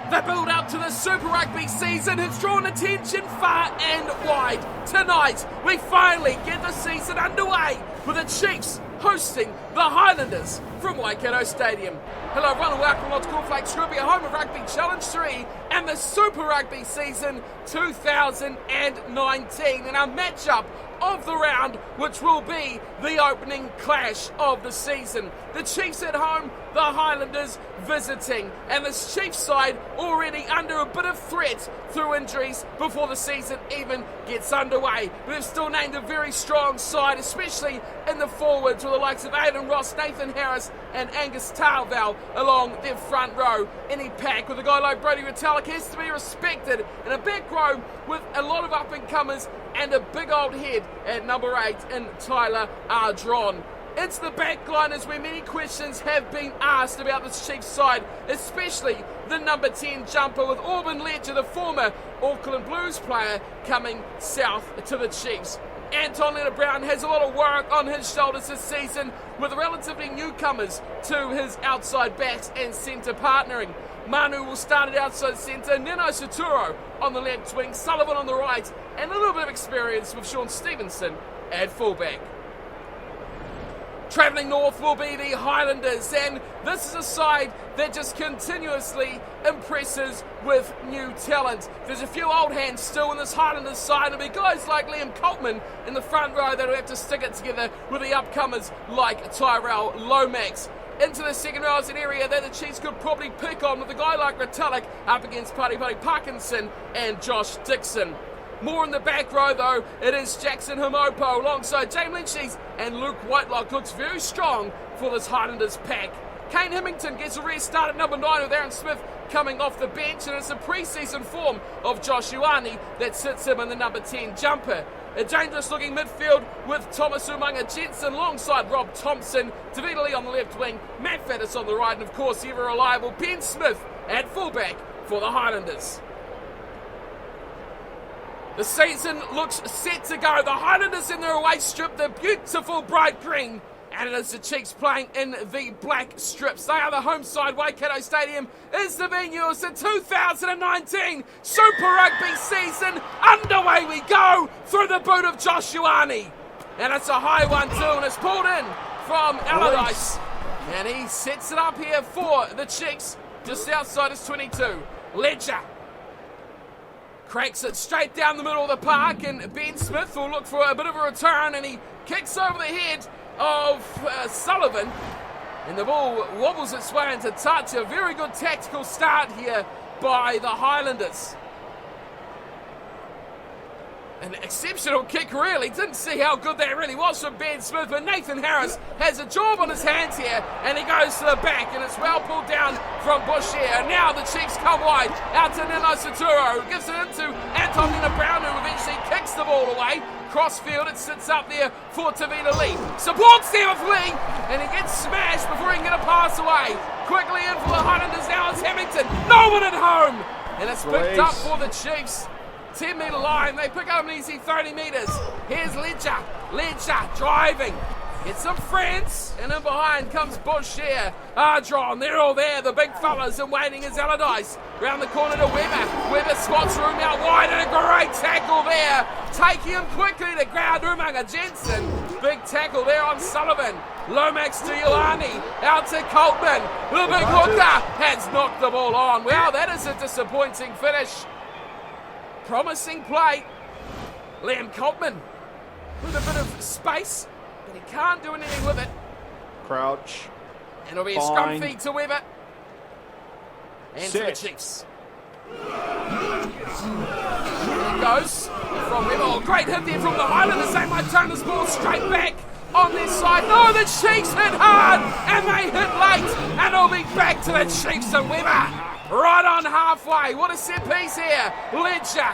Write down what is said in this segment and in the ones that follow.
The build-up to the Super Rugby season has drawn attention far and wide. Tonight, we finally get the season underway with the Chiefs hosting the Highlanders from Waikato Stadium. Hello everyone and welcome to Cornflakes Rugby, a home of Rugby Challenge 3 and the Super Rugby season 2019, and our matchup of the round, which will be the opening clash of the season. The Chiefs at home, the Highlanders visiting, and this Chiefs side already under a bit of threat through injuries before the season even gets underway. But they've still named a very strong side, especially in the forwards with the likes of Aidan Ross, Nathan Harris and Angus Tarval along their front row. Any pack with a guy like Brodie Retallick has to be respected, and a back row with a lot of up-and-comers and a big old head at number 8 in Tyler Ardron. Into the back line is where many questions have been asked about this Chiefs side, especially the number 10 jumper with Auburn Ledger, the former Auckland Blues player, coming south to the Chiefs. Anton Leonard-Brown has a lot of work on his shoulders this season with relatively newcomers to his outside backs and centre partnering. Manu will start at outside centre, Nino Saturo on the left wing, Sullivan on the right, and a little bit of experience with Sean Stevenson at fullback. Travelling north will be the Highlanders, and this is a side that just continuously impresses with new talent. There's a few old hands still in this Highlanders side. It'll be guys like Liam Coltman in the front row that'll have to stick it together with the upcomers like Tyrell Lomax. Into the second row is an area that the Chiefs could probably pick on with a guy like Retallick up against Paddy Parkinson and Josh Dixon. More in the back row though, it is Jackson Himopo alongside James Lynchies, and Luke Whitelock looks very strong for this Highlanders pack. Kane Hemington gets a restart at number 9 with Aaron Smith coming off the bench, and it's a pre-season form of Josh Ioane that sits him in the number 10 jumper. A dangerous looking midfield with Thomas Umaga Jensen alongside Rob Thompson, Davida Lee on the left wing, Matt Faddis on the right, and of course ever reliable Ben Smith at fullback for the Highlanders. The season looks set to go. The Highlanders in their away strip, the beautiful bright green, and it is the Chiefs playing in the black strips. They are the home side. Waikato Stadium is the venue. It's the 2019 Super Rugby season. Underway we go through the boot of Josh Ioane. And it's a high one too, and it's pulled in from Allardyce. And he sets it up here for the Chiefs, just outside his 22. Ledger cracks it straight down the middle of the park, and Ben Smith will look for a bit of a return, and he kicks over the head of Sullivan, and the ball wobbles its way into touch. A very good tactical start here by the Highlanders. An exceptional kick, really. Didn't see how good that really was from Ben Smith, but Nathan Harris has a job on his hands here, and he goes to the back, and it's well pulled down from Bush here. And now the Chiefs come wide, out to Nino Saturo, who gives it into Anton Leonard-Brown, who eventually kicks the ball away. Crossfield, it sits up there for Davida Lee. Supports there with Lee, and he gets smashed before he can get a pass away. Quickly in for the Highlanders now is Hemington. No one at home, and it's picked up for the Chiefs. 10-metre line, they pick up an easy 30 metres. Here's Ledger driving. Gets some friends, and in behind comes Bush here. Ardron, they're all there, the big fellas, and waiting is Allardyce. Round the corner to Weber. Weber spots room out wide, and a great tackle there. Taking him quickly to ground, Umaga Jensen. Big tackle there on Sullivan. Lomax to Ioane, out to Coltman. The big hooker has knocked the ball on. Well, that is a disappointing finish. Promising play. Liam Coltman with a bit of space, but he can't do anything with it. Crouch. And it'll be a scrum feed to Weber. And to the Chiefs. There it goes from Weber. Oh, great hit there from the Highlanders. They might turn this ball straight back on their side. No, the Chiefs hit hard, and they hit late. And it'll be back to the Chiefs and Weber. Right on halfway. What a set piece here. Ledger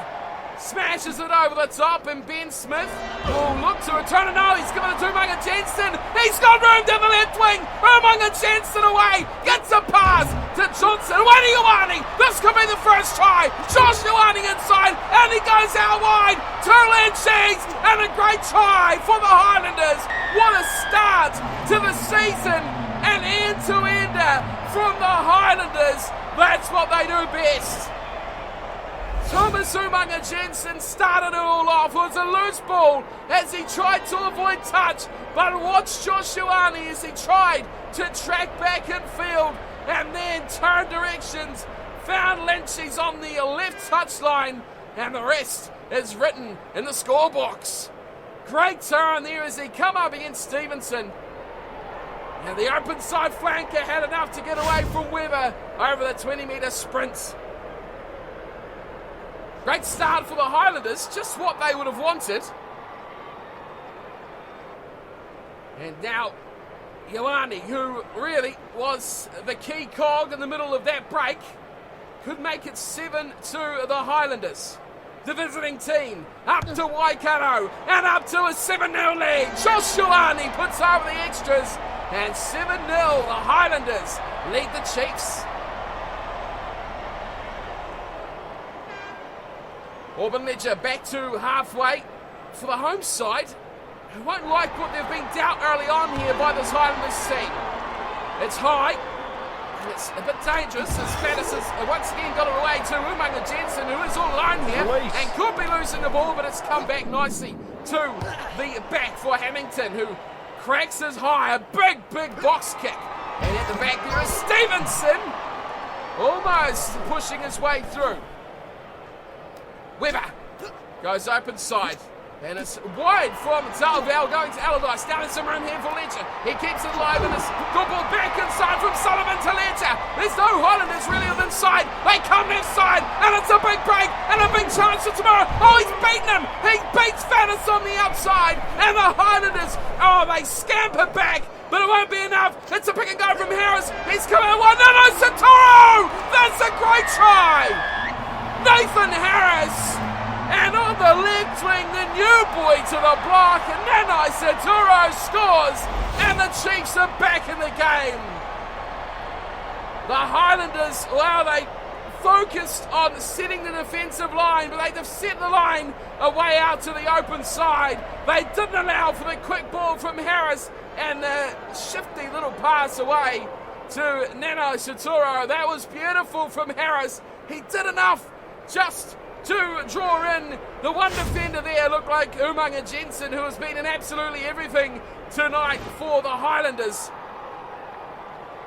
smashes it over the top, and Ben Smith will look to return it. No, he's given it to Umaga Jensen. He's got room down the left wing. Umaga Jensen away. Gets a pass to Johnson. Away to Ioane. This could be the first try. Josh Ioane inside, and he goes out wide. 2 Lynchies, and a great try for the Highlanders. What a start to the season. An end-to-ender from the Highlanders. That's what they do best. Thomas Umaga Jensen started it all off. It was a loose ball as he tried to avoid touch, but watch Josh Ioane as he tried to track back in field and then turned directions, found Lynchies on the left touchline, and the rest is written in the scorebox. Great turn there as he come up against Stevenson. And the open side flanker had enough to get away from Weber over the 20-metre sprint. Great start for the Highlanders, just what they would have wanted. And now Ioane, who really was the key cog in the middle of that break, could make it 7-2 the Highlanders. The visiting team up to Waikato and up to a 7-0 lead. Josh Ioane puts over the extras and 7-0 the Highlanders lead the Chiefs. Auburn Ledger back to halfway for the home side, who won't like what they've been dealt early on here by this Highlanders team. It's high, and it's a bit dangerous as Faddis has once again got it away to Umaga Jensen, who is all alone here and could be losing the ball, but it's come back nicely to the back for Hamilton, who cracks his high, a big box kick. And at the back there is Stevenson, almost pushing his way through. Weber goes open side, and it's wide from Zalval going to Allardyce. Now there's some room here for Ledger. He keeps it alive, and it's good ball back inside from Sullivan to Ledger. There's no Highlanders really on the inside. They come left side, and it's a big break and a big chance for tomorrow. Oh, he's beaten him. He beats Faddis on the outside, and the Highlanders, they scamper back. But it won't be enough. It's a pick and go from Harris. He's coming at one. No, Satoro! That's a great try! Nathan Harris, and on the leg swing, the new boy to the block, and Nanai Saturo scores, and the Chiefs are back in the game. The Highlanders, they focused on setting the defensive line, but they've set the line away out to the open side. They didn't allow for the quick ball from Harris, and the shifty little pass away to Nanai Saturo. That was beautiful from Harris. He did enough just to draw in the one defender there. Looked like Umaga Jensen, who has been in absolutely everything tonight for the Highlanders.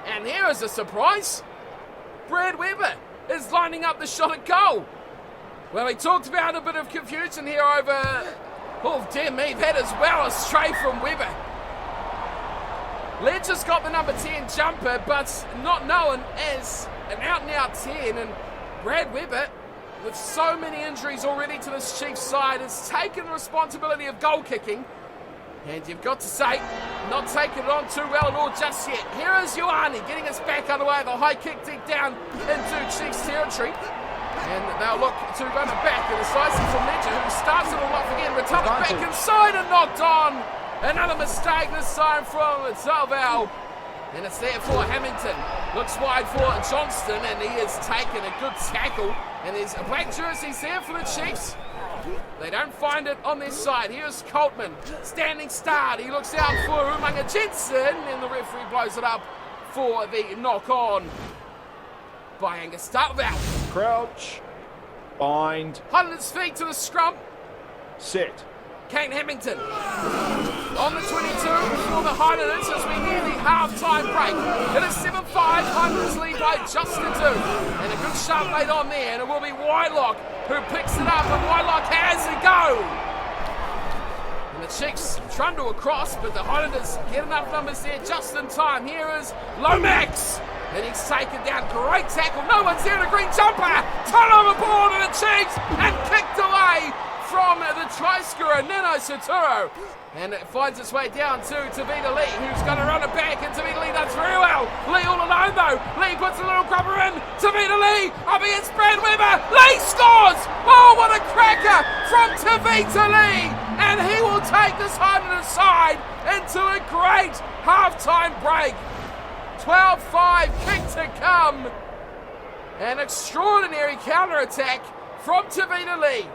And here is a surprise. Brad Weber is lining up the shot at goal. Well, we talked about a bit of confusion here over, oh dear me, that is well astray from Weber. Ledger's got the number 10 jumper, but not known as an out-and-out 10, and Brad Weber, with so many injuries already to this Chiefs side, has taken the responsibility of goal kicking. And you've got to say, not taking it on too well at all just yet. Here is Ioane getting us back underway. The high kick deep down into Chiefs territory. And they'll look to run it back. And it's nicely from Ledger, who starts it all off again. Return it back inside and knocked on. Another mistake this time from Zalval. And it's there for Hamilton. Looks wide for Johnston, and he has taken a good tackle. And there's a black jerseys there for the Chiefs. They don't find it on this side. Here's Coltman, standing start. He looks out for Umaga Jensen, and the referee blows it up for the knock-on by Angus Zalval. Crouch, bind, Highlanders feet to the scrum. set. Kane Hamilton on the 22 for the Highlanders as we near the half-time break. It is 7-5, Highlanders lead by just the 2. And a good shot laid on there, and it will be Whitelock who picks it up, and Whitelock has a go. And the Chiefs trundle across, but the Highlanders get enough numbers there just in time. Here is Lomax, and he's taken down. Great tackle, no one's there, a green jumper. Turn overboard, and the Chiefs, and kicked away from the try scorer, Nanai Saturo. And it finds its way down to Tavita Lee, who's going to run it back, and Tavita Lee does very well. Lee all alone though. Lee puts a little grubber in. Tavita Lee up against Brad Weber. Lee scores! Oh, what a cracker from Tavita Lee! And he will take this Highlanders side into a great half-time break. 12-5, kick to come. An extraordinary counter-attack from Tavita Lee.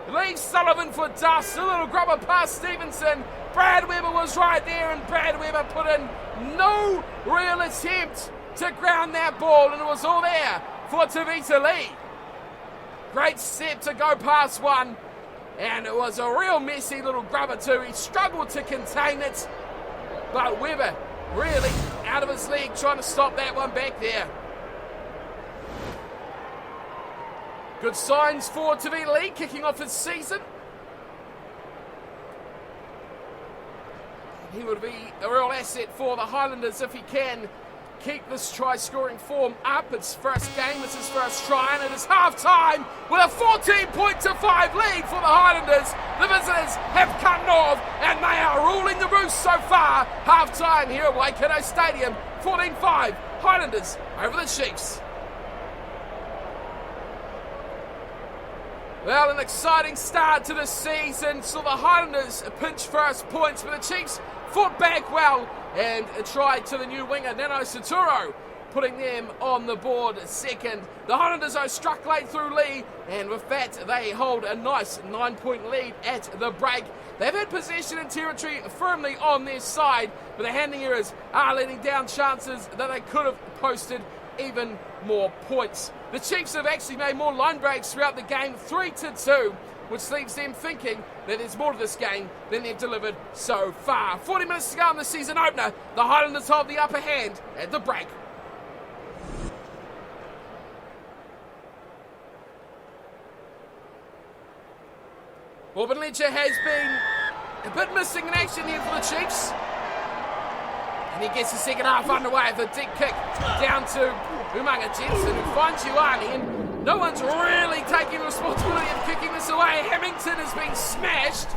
Leaves Sullivan for dust, a little grubber past Stevenson. Brad Weber was right there, and Brad Weber put in no real attempt to ground that ball, and it was all there for Tavita Lee. Great step to go past one. And it was a real messy little grubber too. He struggled to contain it. But Webber really out of his league trying to stop that one back there. Good signs for Tavita Lee kicking off his season. He would be a real asset for the Highlanders if he can keep this try-scoring form up. It's first game, it's his first try, and it is half-time with a 14-5 lead for the Highlanders. The visitors have come north, and they are ruling the roost so far. Half-time here at Waikato Stadium, 14-5, Highlanders over the Chiefs. Well, an exciting start to the season. So the Highlanders pinch first points, but the Chiefs fought back well and tried to the new winger, Nano Saturo, putting them on the board second. The Highlanders, though, struck late through Lee, and with that, they hold a nice 9-point lead at the break. They've had possession and territory firmly on their side, but the handling errors are letting down chances that they could have posted even more points. The Chiefs have actually made more line breaks throughout the game, 3-2, which leaves them thinking that there's more to this game than they've delivered so far. 40 minutes to go in the season opener. The Highlanders hold the upper hand at the break. Auburn Ledger has been a bit missing in action here for the Chiefs. And he gets the second half underway with a deep kick down to Umaga Jensen, who finds Ioane, and no one's really taking responsibility of kicking this away. Hamilton has been smashed.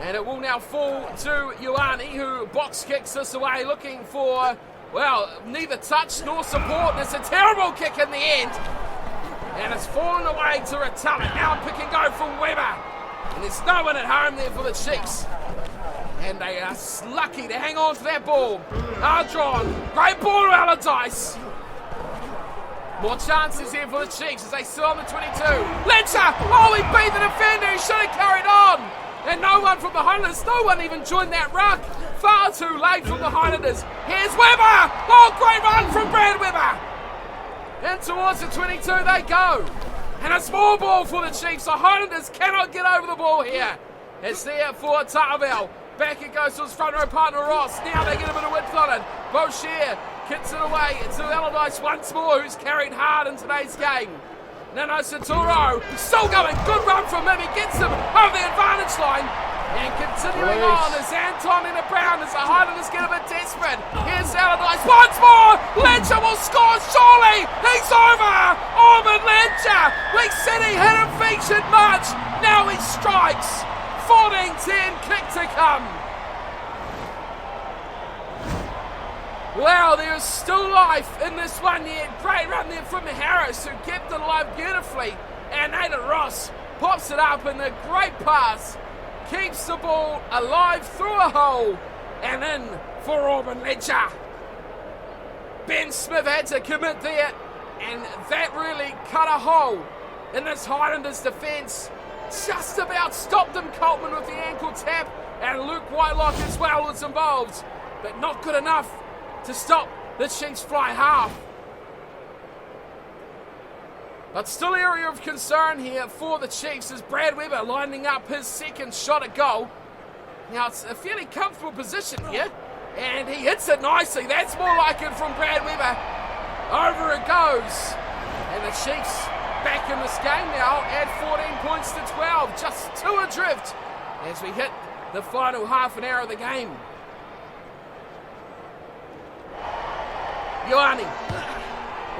And it will now fall to Ioane, who box kicks this away, looking for, well, neither touch nor support. And it's a terrible kick in the end. And it's fallen away to Ratala. Now pick and go from Webber. And there's no one at home there for the Chiefs. And they are lucky to hang on to that ball. Ardron, great ball to Allardyce. More chances here for the Chiefs as they sit on the 22. Letcher, oh, he beat the defender, he should have carried on. And no one from the Highlanders, no one even joined that ruck. Far too late from the Highlanders. Here's Webber, oh, great run from Brad Webber. And towards the 22 they go. And a small ball for the Chiefs. The Highlanders cannot get over the ball here. It's there for Tarvel. Back it goes to his front row partner Ross. Now they get a bit of width on it. Boucher kicks it away. It's Allardyce once more, who's carried hard in today's game. Nano Saturo still going. Good run from him. He gets him over the advantage line. And continuing on is Anton in the Brown as the Highlanders get a bit desperate. Here's Allardyce once more. Ledger will score surely. He's over. Auburn Ledger. We said he hadn't featured much. Now he strikes. 14-10 kick to come. Wow, there is still life in this one yet. Great run there from Harris, who kept it alive beautifully. And Nathan Ross pops it up in a great pass. Keeps the ball alive through a hole. And in for Auburn Ledger. Ben Smith had to commit there. And that really cut a hole in this Highlanders defence. Just about stopped him, Coltman, with the ankle tap, and Luke Whitelock as well was involved, but not good enough to stop the Chiefs fly half. But still area of concern here for the Chiefs as Brad Webber lining up his second shot at goal. Now it's a fairly comfortable position here, and he hits it nicely. That's more like it from Brad Webber. Over it goes, and the Chiefs back in this game now at 14 points to 12, just 2 adrift as we hit the final half an hour of the game. Ioane,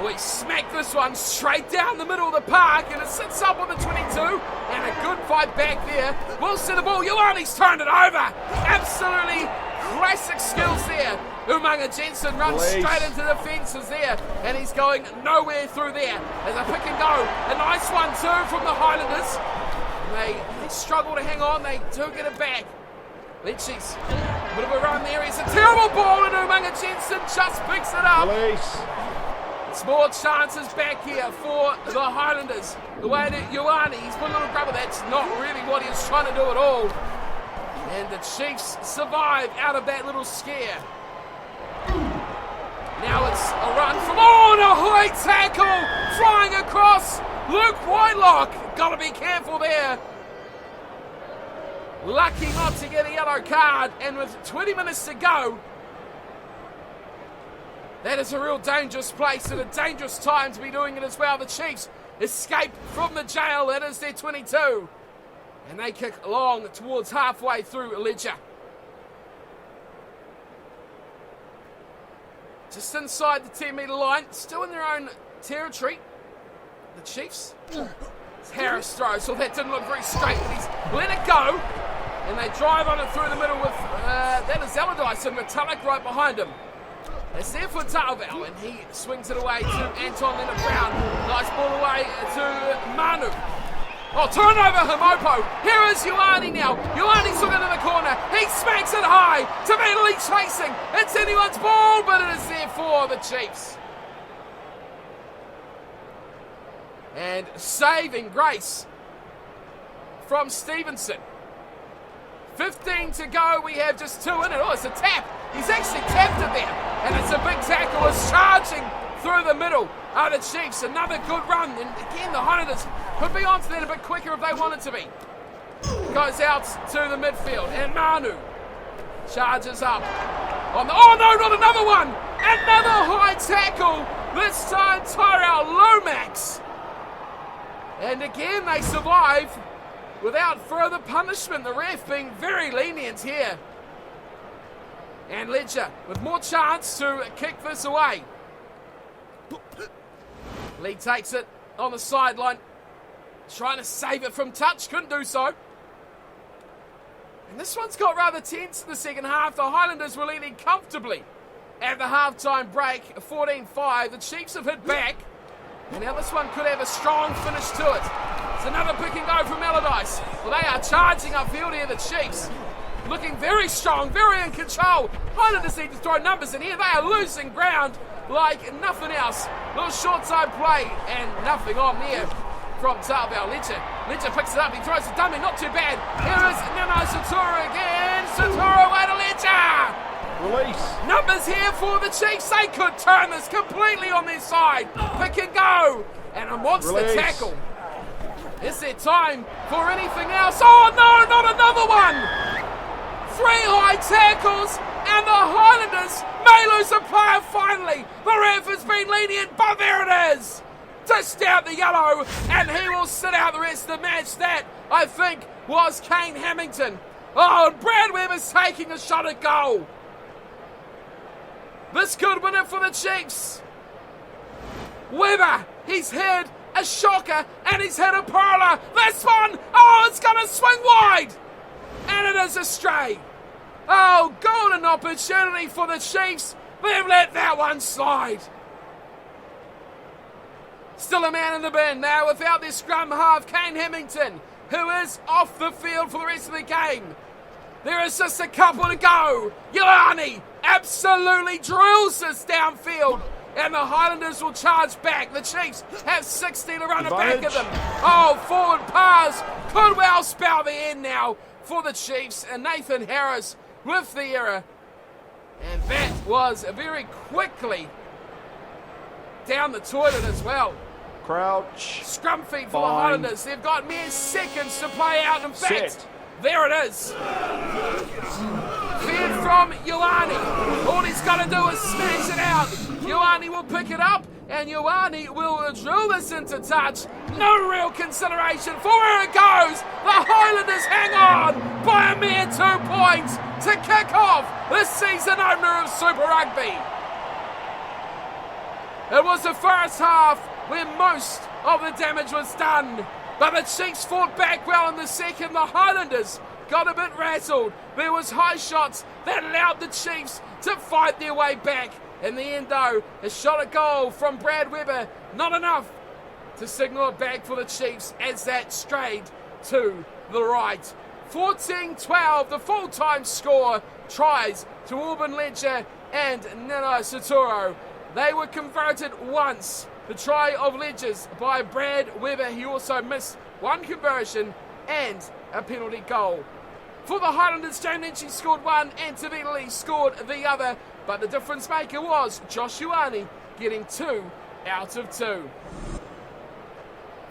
we smacked this one straight down the middle of the park, and it sits up on the 22, and a good fight back there. Wilson the ball, Ioane's turned it over. Absolutely classic skills there. Umaga Jensen runs straight into the fences there, and he's going nowhere through there. As a pick and go, a nice one too from the Highlanders. They struggle to hang on, they do get it back. Lynchies, a bit of a run there. It's a terrible ball, and Umaga Jensen just picks it up. It's more chances back here for the Highlanders. The way that Ioane, he's put a little grubber. That's not really what he was trying to do at all. And the Chiefs survive out of that little scare. Now it's a run from, and a high tackle flying across. Luke Whitelock, got to be careful there. Lucky not to get a yellow card, and with 20 minutes to go, that is a real dangerous place and a dangerous time to be doing it as well. The Chiefs escape from the jail, that is their 22, and they kick along towards halfway through Ledger. Just inside the 10-metre line, still in their own territory, the Chiefs. Harris throws, so that didn't look very straight, but he's let it go, and they drive on it through the middle with, that is Allardyce and Metallic right behind him. It's there for Talbell, and he swings it away to Anton Leonard-Brown. Nice ball away to Manu. Oh, turnover, Hamopo. Here is Ioane now. Ioane's looking in the corner. He smacks it high. Tavetali chasing. It's anyone's ball, but it is there for the Chiefs. And saving grace from Stevenson. 15 to go. We have just 2 in it. Oh, it's a tap. He's actually tapped it there. And it's a big tackle. It's charging through the middle are the Chiefs. Another good run. And again, the Highlanders could be onto that a bit quicker if they wanted to be. Goes out to the midfield. And Manu charges up. Oh no, not another one. Another high tackle. This time Tyrell Lomax. And again, they survive without further punishment. The ref being very lenient here. And Ledger with more chance to kick this away. Lee takes it on the sideline. Trying to save it from touch. Couldn't do so. And this one's got rather tense in the second half. The Highlanders were leading comfortably at the halftime break. 14-5. The Chiefs have hit back. And now this one could have a strong finish to it. It's another pick and go from Allardyce. Well, they are charging upfield here, the Chiefs. Looking very strong, very in control. Highlanders need to throw numbers in here. They are losing ground like nothing else. Little short side play and nothing on there from Talbell. Ledger picks it up. He throws a dummy, not too bad. Here is Nano Satura again. Satura away to Ledger. Release. Numbers here for the Chiefs. They could turn this completely on their side. Pick and go. And a monster tackle. Is there time for anything else? Oh no, not another one. 3 high tackles, and the Highlanders may lose a player finally. The ref has been lenient, but there it is. Dished out the yellow, and he will sit out the rest of the match. That, I think, was Kane Hamilton. Oh, and Brad Weber's taking a shot at goal. This could win it for the Chiefs. Weber, he's hit a shocker, and he's hit a pearler. This one, it's going to swing wide. And it is a stray. Oh, golden opportunity for the Chiefs. They've let that one slide. Still a man in the bin now without their scrum half, Kane Hamilton, who is off the field for the rest of the game. There is just a couple to go. Ioane absolutely drills this downfield. And the Highlanders will charge back. The Chiefs have 60 to run it back at them. Oh, forward pass could well spell the end now for the Chiefs. And Nathan Harris with the error. And that was very quickly down the toilet as well. Crouch. Scrum feet for the Highlanders. They've got mere seconds to play out. In fact, there it is. Feared from Ioane. All he's got to do is smash it out. Ioane will pick it up, and Ioane will drill this into touch. No real consideration for where it goes. The Highlanders hang on by a mere 2 points to kick off this season opener of Super Rugby. It was the first half where most of the damage was done, but the Chiefs fought back well in the second. The Highlanders got a bit rattled. There was high shots that allowed the Chiefs to fight their way back. In the end, though, a shot at goal from Brad Weber, not enough to signal it back for the Chiefs as that strayed to the right. 14-12, the full-time score. Tries to Auburn Ledger and Nana Saturo. They were converted once. The try of Ledger's by Brad Weber. He also missed one conversion and a penalty goal. For the Highlanders, James Lynch scored one and Tavetali scored the other. but the difference maker was Josh Ioane getting 2 out of 2.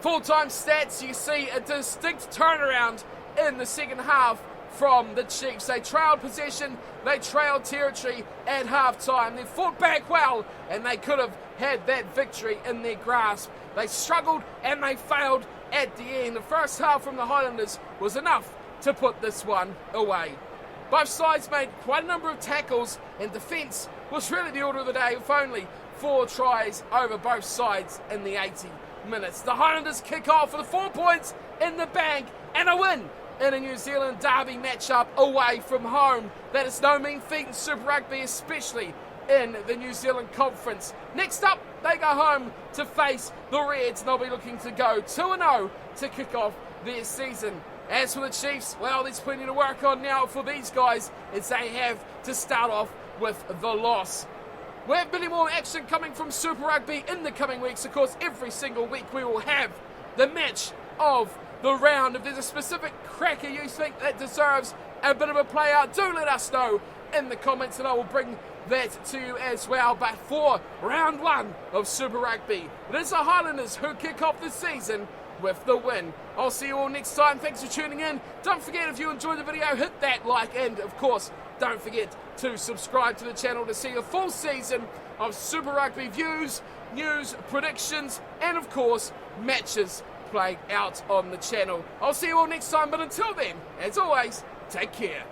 Full-time stats, you see a distinct turnaround in the second half from the Chiefs. They trailed possession, they trailed territory at half-time. They fought back well, and they could have had that victory in their grasp. They struggled and they failed at the end. The first half from the Highlanders was enough to put this one away. Both sides made quite a number of tackles, and defence was really the order of the day, with only 4 tries over both sides in the 80 minutes. The Highlanders kick off with 4 points in the bank and a win in a New Zealand derby matchup away from home. That is no mean feat in Super Rugby, especially in the New Zealand Conference. Next up, they go home to face the Reds, and they'll be looking to go 2-0 to kick off their season. As for the Chiefs, well, there's plenty to work on now for these guys, as they have to start off with the loss. We have many more action coming from Super Rugby in the coming weeks. Of course, every single week we will have the match of the round. If there's a specific cracker you think that deserves a bit of a play out, do let us know in the comments and I will bring that to you as well. But for round 1 of Super Rugby, it is the Highlanders who kick off the season with the win. I'll see you all next time. Thanks for tuning in. Don't forget, if you enjoyed the video, hit that like, and of course, don't forget to subscribe to the channel to see a full season of Super Rugby views, news, predictions, and of course, matches played out on the channel. I'll see you all next time, but until then, as always, take care.